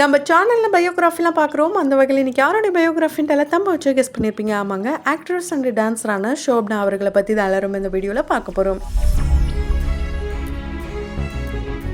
நம்ம சேனலில் பயோகிராஃபிலாம் பார்க்குறோம். அந்த வகையில் இன்றைக்கி யாருடைய பயோகிராஃபின்ட்டு தம்ப வச்சு கெஸ் பண்ணியிருப்பீங்க. ஆமாங்க, ஆக்ட்ரஸ் அண்ட் டான்ஸரான ஷோப்னா அவர்களை பற்றி தான் எல்லாரும் இந்த வீடியோவில் பார்க்க போகிறோம்.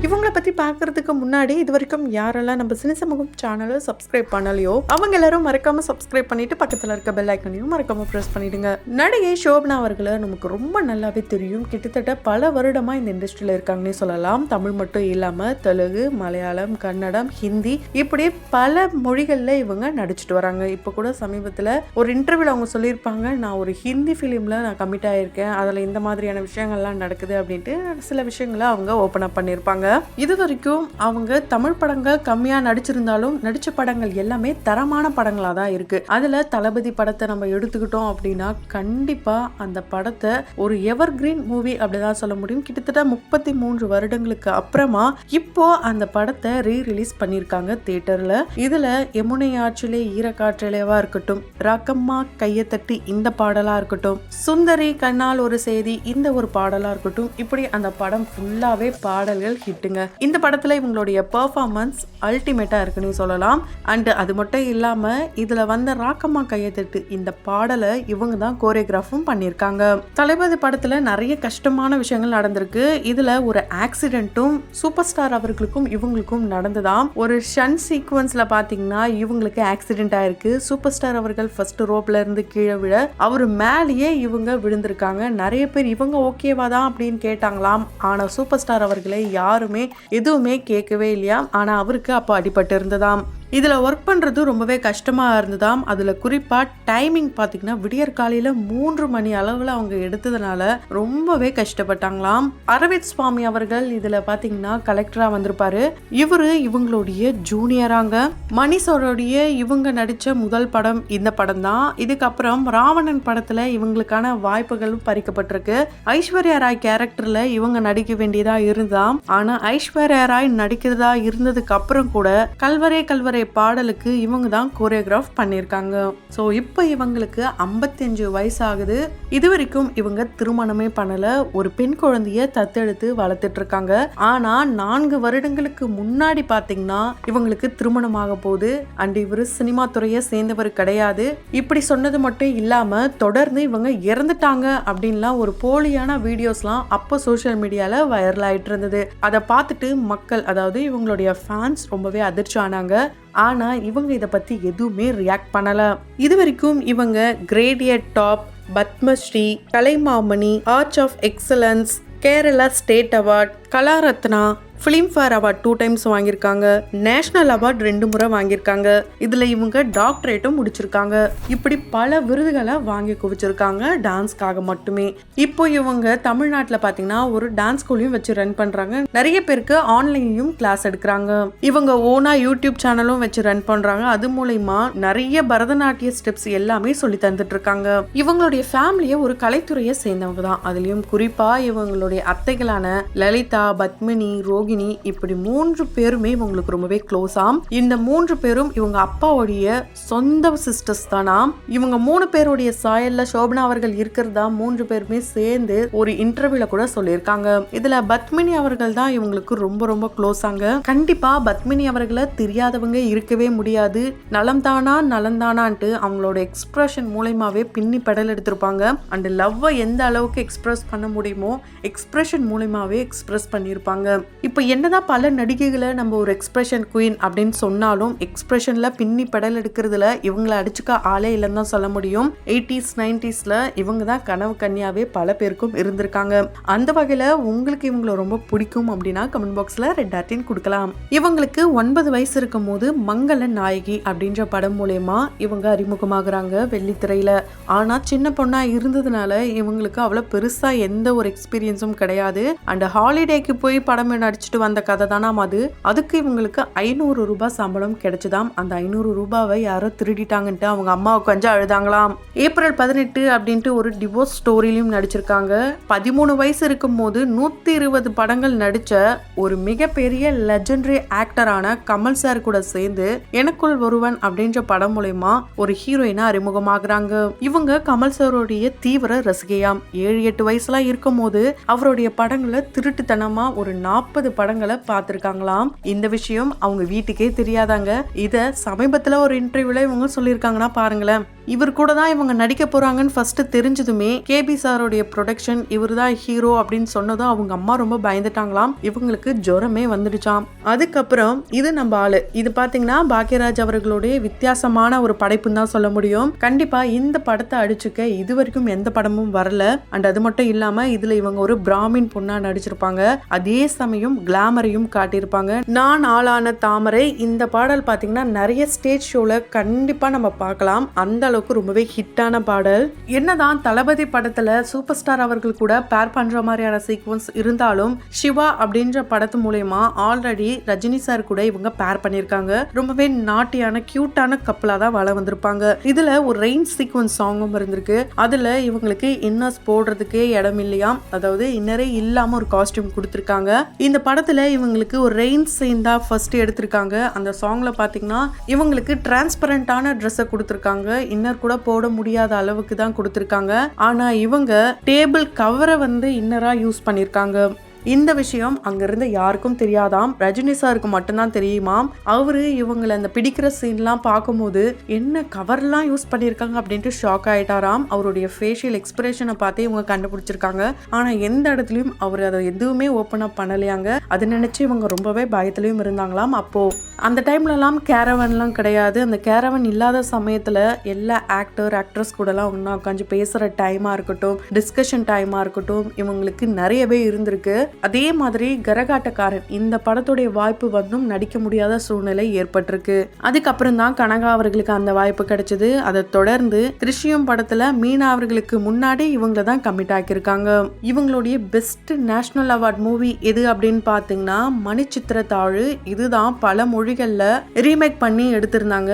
இவங்களை பற்றி பார்க்குறதுக்கு முன்னாடி இது வரைக்கும் யாரெல்லாம் நம்ம சினி சமூகம் சேனலை சப்ஸ்கிரைப் பண்ணலையோ அவங்க எல்லாரும் மறக்காமல் சப்ஸ்கிரைப் பண்ணிவிட்டு பக்கத்தில் இருக்க பெல் ஐக்கனையும் மறக்காமல் ப்ரெஸ் பண்ணிவிடுங்க. நடிகை ஷோப்னா அவர்களை நமக்கு ரொம்ப நல்லாவே தெரியும். கிட்டத்தட்ட பல வருடமாக இந்த இண்டஸ்ட்ரியில் இருக்காங்கன்னே சொல்லலாம். தமிழ் மட்டும் இல்லாமல் தெலுங்கு, மலையாளம், கன்னடம், ஹிந்தி இப்படி பல மொழிகளில் இவங்க நடிச்சிட்டு வராங்க. இப்போ கூட சமீபத்தில் ஒரு இன்டர்வியூவில் அவங்க சொல்லியிருப்பாங்க, நான் ஒரு ஹிந்தி ஃபிலிமில் நான் கமிட் ஆகியிருக்கேன், அதில் இந்த மாதிரியான விஷயங்கள்லாம் நடக்குது அப்படின்ட்டு சில விஷயங்களை அவங்க ஓப்பன் அப் பண்ணியிருப்பாங்க. இது வரைக்கும் அவங்க தமிழ் படங்கள் கம்மியாக நடிச்சிருந்தாலும் நடிச்ச படங்கள் எல்லாமே தரமான படங்களாக தான் இருக்கு. அதில் தளபதி படத்தை நம்ம எடுத்துக்கிட்டோம் அப்படின்னா கண்டிப்பாக அந்த படத்தை ஒரு எவர் கிரீன் மூவி அப்படிதான் சொல்ல முடியும். கிட்டத்தட்ட 33 வருடங்களுக்கு அப்புறமா இப்போ அந்த படத்தை ரீரிலீஸ் பண்ணியிருக்காங்க தியேட்டர்ல. இதுல யமுனை ஆற்றிலே ஈரக்காற்றிலேவா இருக்கட்டும், ராக்கம்மா கையை தட்டி இந்த பாடலா இருக்கட்டும், சுந்தரி கண்ணால் ஒரு செய்தி இந்த ஒரு பாடலா இருக்கட்டும், இப்படி அந்த படம் ஃபுல்லாவே பாடல்கள் ஹிட்டுங்க. இந்த படத்துல இவங்களுடைய பெர்ஃபார்மன்ஸ் அல்டிமேட்டா இருக்குன்னு சொல்லலாம். அண்ட் அது மட்டும் இல்லாம இதுல வந்த ராக்கம்மா கையத்தட்டு இந்த பாடலை இவங்க தான் கோரியோகிராஃபும் பண்ணியிருக்காங்க. தளபதி படத்துல நிறைய கஷ்டமான விஷயங்கள் நடந்திருக்கு. இதுல ஒரு ஆக்சிடென்ட்டும் சூப்பர் ஸ்டார் அவர்களுக்கும் இவங்களுக்கும் நடந்ததாம். ஒரு ஷன் சீக்வன்ஸ்ல பாத்தீங்கன்னா இவங்களுக்கு ஆக்சிடென்ட் ஆயிருக்கு. சூப்பர் ஸ்டார் அவர்கள் ஃபர்ஸ்ட் ரோப்ல இருந்து கீழே விழ அவர் மேலேயே இவங்க விழுந்திருக்காங்க. நிறைய பேர் இவங்க ஓகேவா தான் அப்படின்னு கேட்டாங்களாம். ஆனா சூப்பர் ஸ்டார் அவர்களை யாருமே எதுவுமே கேட்கவே இல்லையா. ஆனா அவருக்கு அப்போ அடிபட்டு இருந்ததாம். இதில் ஒர்க் பண்ணுறது ரொம்பவே கஷ்டமாக இருந்ததாம். அதில் குறிப்பாக டைமிங் பார்த்திங்கன்னா விடியற் காலையில் 3 மணி அளவில் அவங்க எடுத்ததுனால ரொம்பவே கஷ்டப்பட்டாங்களாம். அரவிந்த் சுவாமி அவர்கள் இதில் பார்த்திங்கன்னா கலெக்டராக வந்திருப்பாரு. இவர் இவங்களுடைய ஜூனியராங்க. மணிஷோருடைய இவங்க நடித்த முதல் படம் இந்த படம் தான். இதுக்கப்புறம் ராவணன் படத்தில் இவங்களுக்கான வாய்ப்புகளும் பறிக்கப்பட்டிருக்கு. ஐஸ்வர்யா ராய் கேரக்டரில் இவங்க நடிக்க வேண்டியதாக இருந்தாம். ஆனால் ஐஸ்வர்யா ராய் நடிக்கிறதா இருந்ததுக்கு அப்புறம் கூட கல்வரே கல்வரே பாடலுக்கு இவங்க தான் கோரியோகிராஃப் பண்ணியிருக்காங்க. ஸோ இப்போ இவங்களுக்கு 55 வயசு ஆகுது. இது வரைக்கும் இவங்க திருமணமே பண்ணல. ஒரு பெண் குழந்தைய தத்தெடுத்து வளர்த்துட்டு இருக்காங்க. ஆனா 4 வருடங்களுக்கு முன்னாடி பாத்தீங்கன்னா இவங்களுக்கு திருமணமாக போகுது. அண்ட் இவரு சினிமா துறையை சேர்ந்தவர் கிடையாது. இப்படி சொன்னது மட்டும் இல்லாம தொடர்ந்து இவங்க இறந்துட்டாங்க அப்படின்லாம் ஒரு போலியான வீடியோஸ்லாம் அப்போ சோசியல் மீடியால வைரல் ஆயிட்டு இருந்தது. அதை பார்த்துட்டு மக்கள், அதாவது இவங்களுடைய ஃபேன்ஸ் ரொம்பவே அதிர்ச்சி ஆனாங்க. ஆனா இவங்க இதை பத்தி எதுவுமே ரியாக்ட் பண்ணல. இது வரைக்கும் இவங்க கிரேடியட் டாப், Padmashri, Kalaimamani, arch of excellence, Kerala state award, Kalaratna, Filmfare award 2 times வாங்கியிருக்காங்க. நேஷனல் அவார்ட் 2 முறை வாங்கியிருக்காங்க. இதில் இவங்க டாக்டரேட்டும் முடிச்சிருக்காங்க. இப்படி பல விருதுகளை வாங்கி குவிச்சிருக்காங்க டான்ஸ்க்காக மட்டுமே. இப்போ இவங்க தமிழ்நாட்டில் பார்த்தீங்கன்னா ஒரு டான்ஸ் ஸ்கூலையும் வச்சு ரன் பண்ணுறாங்க. நிறைய பேருக்கு ஆன்லைன்லையும் கிளாஸ் எடுக்கிறாங்க. இவங்க ஓனா யூடியூப் சேனலும் வச்சு ரன் பண்ணுறாங்க. அது மூலயமா நிறைய பரதநாட்டிய ஸ்டெப்ஸ் எல்லாமே சொல்லி தந்துட்டு இருக்காங்க. இவங்களுடைய ஃபேமிலியை ஒரு கலைத்துறையை சேர்ந்தவங்க தான். அதுலேயும் குறிப்பாக இவங்களுடைய அத்தைகளான லலிதா, பத்மினி, ரோகி, இப்படி 3 பேருமே இவங்களுக்கு ரொம்பவே க்ளோஸ் ஆம். இந்த 3 பேரும் இவங்க அப்பாவுடைய சொந்த சிஸ்டர்ஸ் தானா. இவங்க 3 பேருடைய சாயல்ல ஷோபனா அவர்கள் இருக்கிறதா 3 பேருமே சேர்ந்து ஒரு இன்டர்வியூல கூட சொல்லியிருக்காங்க. இதுல பத்மினி அவர்கள் தான் இவங்களுக்கு ரொம்ப ரொம்ப க்ளோஸ் ஆங்க. கண்டிப்பா பத்மினி அவர்களை தெரியாதவங்க இருக்கவே முடியாது. நலம் தானா நலந்தானான்ட்டு அவங்களோட எக்ஸ்பிரஷன் மூலமாவே பின்னி பெடல் எடுத்திருப்பாங்க. அண்ட் லவ்வை எந்த அளவுக்கு எக்ஸ்பிரஸ் பண்ண முடியுமோ எக்ஸ்பிரஷன் மூலமாவே எக்ஸ்பிரஸ் பண்ணியிருப்பாங்க. இப்போ என்னதான் பல நடிகைகளை நம்ம ஒரு எக்ஸ்பிரஷன் குயின் அப்படின்னு சொன்னாலும் எக்ஸ்பிரஷன்ல பின்னி பெடல் எடுக்கிறதுல இவங்களை அடிச்சுக்க ஆளே இல்லைன்னு தான் சொல்ல முடியும். 80s 90sல இவங்க தான் கனவு கன்னியாவே பல பேருக்கும் இருந்திருக்காங்க. அந்த வகையில உங்களுக்கு இவங்களை ரொம்ப பிடிக்கும் அப்படின்னா கமெண்ட் பாக்ஸ்ல ரெட் ஹார்ட்டின் கொடுக்கலாம். இவங்களுக்கு 9 வயசு இருக்கும் போது மங்கள நாயகி அப்படின்ற படம் மூலமா இவங்க அறிமுகமாகறாங்க வெள்ளித்திரையில. ஆனா சின்ன பொண்ணா இருந்ததுனால இவங்களுக்கு அவ்வளவு பெருசா எந்த ஒரு எக்ஸ்பீரியன்ஸும் கிடையாது. அண்ட் ஹாலிடேக்கு போய் படம் நடிச்சுட்டு வந்த கதை தானாம் அது. அதுக்கு இவங்களுக்கு 500 ரூபாய் சம்பளம் கிடைச்சதாம். அந்த 500 ரூபாவை யாரோ திருடிட்டாங்கன்ட்டு அவங்க அம்மாவுக்கு கொஞ்சம் அழுதாங்களாம். ஏப்ரல் 18 அப்படின்ட்டு ஒரு டிவோர்ஸ் ஸ்டோரியிலும் நடிச்சிருக்காங்க. 13 வயசு இருக்கும் போது 120 படங்கள் நடிச்ச ஒரு மிகப்பெரிய லெஜெண்டரி ஆக்டரான கமல் சார் கூட சேர்ந்து எனக்குள் ஒருவன் அப்படின்ற படம் மூலமா ஒரு ஹீரோயினா அறிமுகமாகறாங்க. இவங்க கமல் சாரோடைய தீவிர ரசிகையாம். 7-8 வயசுலாம் இருக்கும் போது அவருடைய படங்களை திருட்டுத்தனமா ஒரு 40 படங்களை பார்த்திருக்காங்களாம். இந்த விஷயம் அவங்க வீட்டுக்கே தெரியாதாங்க. இத சமீபத்துல ஒரு இன்டர்வியூல இவங்க சொல்லியிருக்காங்கன்னா பாருங்களேன். இவர் கூட தான் இவங்க நடிக்க போறாங்கன்னு ஃபர்ஸ்ட் தெரிஞ்சதுமே கேபி சாரோடைய ப்ரொடக்ஷன் இவர் தான் ஹீரோ அப்படின்னு சொன்னதும் அவங்க அம்மா ரொம்ப பயந்துட்டாங்களாம். இவங்களுக்கு ஜுரமே வந்துடுச்சாம். அதுக்கப்புறம் இது நம்ம ஆளு, இது பாத்தீங்கன்னா பாக்யராஜ் அவர்களுடைய வித்தியாசமான ஒரு படைப்புன்னு தான் சொல்ல முடியும். கண்டிப்பா இந்த படத்தை அடிச்சுக்க இது வரைக்கும் எந்த படமும் வரல. அண்ட் அது மட்டும் இல்லாம இதுல இவங்க ஒரு பிராமின் பொண்ணா நடிச்சிருப்பாங்க. அதே சமயம் கிளாமரையும் காட்டியிருப்பாங்க. நான் ஆளான தாமரை இந்த பாடல் பாத்தீங்கன்னா நிறைய ஸ்டேஜ் ஷோல கண்டிப்பா நம்ம பார்க்கலாம். அந்த அளவுக்கு ரொம்பவே ஹிட்டான பாடல். என்னதான் தளபதி படத்துல சூப்பர் ஸ்டார் அவர்கள் கூட பேர் பண்ற மாதிரியான சீக்வன்ஸ் இருந்தாலும் சிவா அப்படின்ற படத்து மூலமா ஆல்ரெடி ரஜினி சார் கூட இவங்க பேர் பண்ணிருக்காங்க. ரொம்பவே நாட்டியான கியூட்டான கப்பலா தான் வள வந்திருப்பாங்க. இதுல ஒரு ரெயின் சீக்வன்ஸ் சாங்கும் இருந்திருக்கு. அதுல இவங்களுக்கு இன்னர்ஸ் போடுறதுக்கே இடம் இல்லையா, அதாவது இன்னரே இல்லாம ஒரு காஸ்டியூம் கொடுத்திருக்காங்க. இந்த படத்துல இவங்களுக்கு ஒரு ரெயின் சீன் தான் ஃபர்ஸ்ட் எடுத்திருக்காங்க. அந்த சாங்ல பாத்தீங்கன்னா இவங்களுக்கு டிரான்ஸ்பரண்டான ட்ரெஸ்ஸை கொடுத்திருக்காங்க. இன்னர் கூட போட முடியாத அளவுக்கு தான் கொடுத்திருக்காங்க. ஆனா இவங்க டேபிள் கவரை வந்து இன்னரா யூஸ் பண்ணிருக்காங்க. இந்த விஷயம் அங்கிருந்து யாருக்கும் தெரியாதாம். ரஜினி சாருக்கு மட்டும்தான் தெரியுமாம். அவரு இவங்களை அந்த பிடிக்கிற சீன்லாம் பார்க்கும்போது என்ன கவர்லாம் யூஸ் பண்ணியிருக்காங்க அப்படின்ட்டு ஷாக் ஆயிட்டாராம். அவருடைய ஃபேஷியல் எக்ஸ்பிரஷனை பார்த்து இவங்க கண்டுபிடிச்சிருக்காங்க. ஆனா எந்த இடத்துலயும் அவர் அதை எதுவுமே ஓப்பன் அப் பண்ணலையாங்க. அதை நினைச்சு இவங்க ரொம்பவே பயத்திலையும் இருந்தாங்களாம். அப்போ அந்த டைம்லலாம் கேரவன்லாம் கிடையாது. அந்த கேரவன் இல்லாத சமயத்துல எல்லா ஆக்ட்ரஸ் கூடலாம் ஒன்றா உட்காந்து பேசுற டைமா இருக்கட்டும், டிஸ்கஷன் டைமா இருக்கட்டும், இவங்களுக்கு நிறையவே இருந்திருக்கு. அதே மாதிரி கரகாட்டக்காரன் இந்த படத்துடைய வாய்ப்பு வந்தும் நடிக்க முடியாத சூழ்நிலை ஏற்பட்டிருக்கு. அதுக்கப்புறம் தான் கனகா அவர்களுக்கு அந்த வாய்ப்பு கிடைச்சது. அதை தொடர்ந்து திருஷ்யம் படத்துல மீனா அவர்களுக்கு முன்னாடி இவங்க தான் கமிட் ஆக்கியிருக்காங்க. இவங்களுடைய பெஸ்ட் நேஷனல் அவார்ட் மூவி எது அப்படின்னு பாத்தீங்கன்னா மணிச்சித்திரத்தாழு. இதுதான் பல மொழிகள்ல ரீமேக் பண்ணி எடுத்திருந்தாங்க.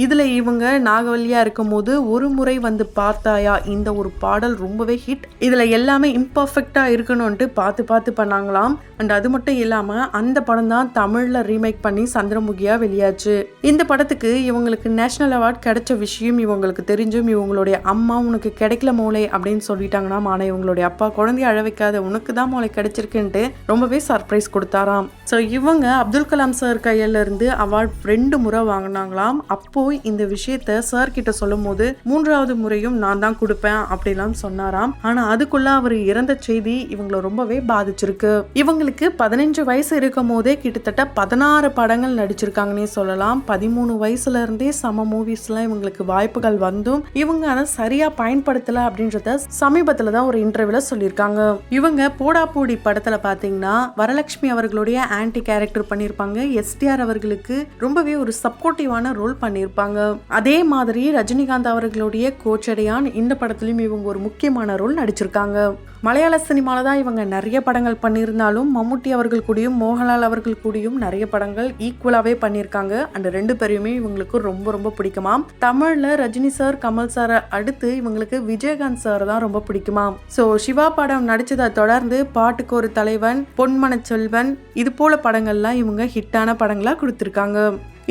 இதுல இவங்க நாகவல்லியா இருக்கும் போது ஒரு முறை வந்து பார்த்தாயா இந்த ஒரு பாடல் ரொம்பவே ஹிட். இதுல எல்லாமே இம்பர்ஃபெக்டா இருக்கணும்ட்டு பார்த்து பண்ணாங்களாம். அண்ட் அது மட்டும் இல்லாம அந்த படம் தான் தமிழ்ல ரீமேக் பண்ணி சந்திரமுகியா வெளியாச்சு. இந்த படத்துக்கு இவங்களுக்கு நேஷனல் அவார்ட் கிடைச்ச விஷயம் இவங்களுக்கு தெரிஞ்சும் இவங்களுடைய அம்மா உனக்கு கிடைக்கல மோளை அப்படின்னு சொல்லிட்டாங்கன்னா, ஆனா இவங்களுடைய அப்பா குழந்தைய அழ வைக்காத உனக்கு தான் மோளை கிடைச்சிருக்குன்ட்டு ரொம்பவே சர்ப்ரைஸ் கொடுத்தாராம். ஸோ இவங்க அப்துல் கலாம் சார் கையில இருந்து அவார்ட் 2 முறை வாங்கினாங்களாம். அப்போ இந்த விஷயத்த சார் கிட்ட சொல்லும் போது 3வது முறையும் நான் தான் கொடுப்பேன் அப்படிலாம் சொன்னாராம். ஆனா அதுக்குள்ள அவர் இறந்த செய்தி இவங்களை ரொம்பவே பாதிச்சிருக்கு. இவங்களுக்கு 15 வயசு இருக்கும் போதே கிட்டத்தட்ட 16 படங்கள் நடிச்சிருக்காங்கன்னே சொல்லலாம். 13 வயசுல இருந்தே சம மூவிஸ்லாம் இவங்களுக்கு வாய்ப்புகள் வந்தும் இவங்க அதை சரியா பயன்படுத்தல அப்படின்றத சமீபத்துல தான் ஒரு இன்டர்வியூல சொல்லியிருக்காங்க. இவங்க போடாப்பூடி படத்துல பாத்தீங்கன்னா வரலட்சுமி அவர்களுடைய ஆன்டி கேரக்டர் பண்ணிருப்பாங்க. எஸ்டிஆர் அவர்களுக்கு ரொம்பவே ஒரு சப்போர்ட்டிவான ரோல் பண்ணிருப்பாங்க. அதே மாதிரி ரஜினிகாந்த் அவர்களுடைய கோச்சடையான் இந்த படத்திலும் இவங்க ஒரு முக்கியமான ரோல் நடிச்சிருக்காங்க. மலையாள சினிமால தான் இவங்க நிறைய படங்கள் பண்ணியிருந்தாலும் மம்முட்டி அவர்கள் கூடயும் மோகன்லால் அவர்கள் கூடயும் நிறைய படங்கள் ஈக்குவலாவே பண்ணியிருக்காங்க. அந்த 2 பேரையுமே இவங்களுக்கு ரொம்ப ரொம்ப பிடிக்குமாம். தமிழ்ல ரஜினி சார் கமல் சாரை அடுத்து இவங்களுக்கு விஜயகாந்த் சார் தான் ரொம்ப பிடிக்குமாம். ஸோ சிவா படம் நடிச்சதை தொடர்ந்து பாட்டுக்கு ஒரு தலைவன், பொன்மன செல்வன் இது போல படங்கள்லாம் இவங்க ஹிட்டான படங்களா கொடுத்திருக்காங்க.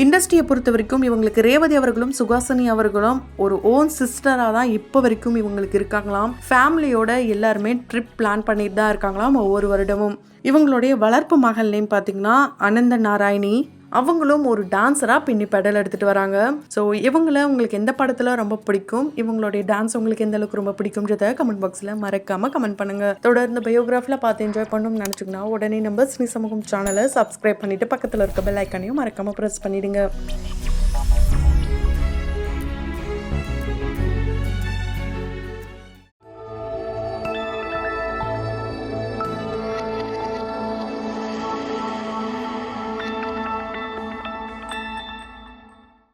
இண்டஸ்ட்ரியை பொறுத்த வரைக்கும் இவங்களுக்கு ரேவதி அவர்களும் சுகாசினி அவர்களும் ஒரு ஓன் சிஸ்டராக தான் இப்போ வரைக்கும் இவங்களுக்கு இருக்காங்களாம். ஃபேமிலியோட எல்லாருமே ட்ரிப் பிளான் பண்ணிட்டு தான் இருக்காங்களாம் ஒவ்வொரு வருடமும். இவங்களுடைய வளர்ப்பு மகள் நேம் பார்த்தீங்கன்னா அனந்த நாராயணி. அவங்களும் ஒரு டான்ஸராக பின்னி பெடல் எடுத்துகிட்டு வராங்க. ஸோ இவங்கள உங்களுக்கு எந்த படத்தில் ரொம்ப பிடிக்கும், இவங்களுடைய டான்ஸ் உங்களுக்கு எந்த அளவுக்கு ரொம்ப பிடிக்கும்ன்றத கமெண்ட் பாக்ஸில் மறக்காமல் கமெண்ட் பண்ணுங்கள். தொடர்ந்து பயோகிராஃபில் பார்த்து என்ஜாய் பண்ணணும்னு நினச்சிங்கன்னா உடனே நம்ம சினி சமூகம் சேனலை சப்ஸ்கிரைப் பண்ணிவிட்டு பக்கத்தில் இருக்க பெல் ஐக்கானையும் மறக்காமல் ப்ரெஸ் பண்ணிவிடுங்க.